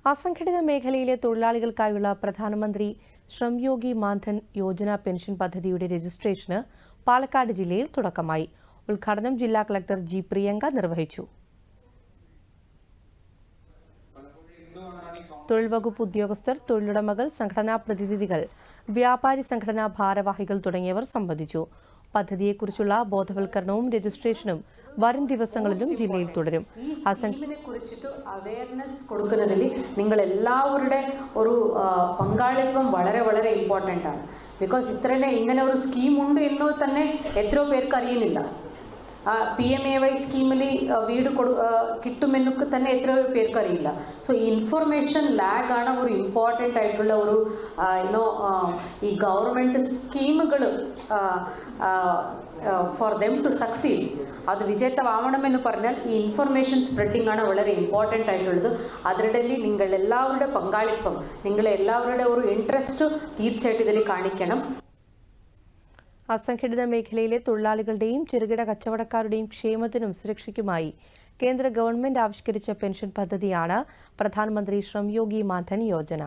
അസംഘടിത മേഖലയിലെ തൊഴിലാളികൾക്കായുള്ള പ്രധാനമന്ത്രി ശ്രംയോഗി മാൻധൻ യോജന പെൻഷൻ പദ്ധതിയുടെ രജിസ്ട്രേഷന് പാലക്കാട് ജില്ലയിൽ തുടക്കമായി. ഉദ്ഘാടനം ജില്ലാ കളക്ടർ ജി പ്രിയങ്ക നിർവഹിച്ചു. തൊഴിൽ വകുപ്പ് ഉദ്യോഗസ്ഥർ, തൊഴിലുടമകൾ, സംഘടനാ പ്രതിനിധികൾ, വ്യാപാരി സംഘടനാ ഭാരവാഹികൾ തുടങ്ങിയവർ സംബന്ധിച്ചു. പദ്ധതിയെക്കുറിച്ചുള്ള ബോധവൽക്കരണവും രജിസ്ട്രേഷനും വരും ദിവസങ്ങളിലും ജില്ലയിൽ തുടരും. അവയർനെസ് കൊടുക്കുന്നതിൽ നിങ്ങൾ എല്ലാവരുടെ ഒരു പങ്കാളിത്തം വളരെ വളരെ ഇമ്പോർട്ടൻ്റ് ആണ്. ബിക്കോസ് ഇങ്ങനെ ഒരു സ്കീം ഉണ്ട് എന്നോ തന്നെ എത്രയോ പേർക്ക് അറിയുന്നില്ല. PMAY സ്കീമിൽ വീട് കിട്ടുമെന്നൊക്കെ തന്നെ എത്രയോ പേർക്ക് അറിയില്ല. സോ ഈ ഇൻഫർമേഷൻ ലാഗ് ആണ് ഒരു ഇമ്പോർട്ടൻ്റ് ആയിട്ടുള്ള ഒരു ഈ ഗവൺമെൻറ് സ്കീമുകൾ ഫോർ ദം ടു സക്സീഡ് അത് വിജയത്തമാവണമെന്ന് പറഞ്ഞാൽ ഈ ഇൻഫർമേഷൻ സ്പ്രെഡിംഗ് ആണ് വളരെ ഇമ്പോർട്ടൻ്റ് ആയിട്ടുള്ളത്. അതിനിടയിൽ നിങ്ങൾ എല്ലാവരുടെ പങ്കാളിത്തം, നിങ്ങളെല്ലാവരുടെ ഒരു ഇൻട്രസ്റ്റ് തീർച്ചയായിട്ടും ഇതിൽ കാണിക്കണം. അസംഘടിത മേഖലയിലെ തൊഴിലാളികളുടെയും ചെറുകിട കച്ചവടക്കാരുടെയും ക്ഷേമത്തിനും സുരക്ഷയ്ക്കുമായി കേന്ദ്ര ഗവൺമെന്റ് ആവിഷ്കരിച്ച പെൻഷൻ പദ്ധതിയാണ് പ്രധാനമന്ത്രി ശ്രംയോഗി മാൻധൻ യോജന.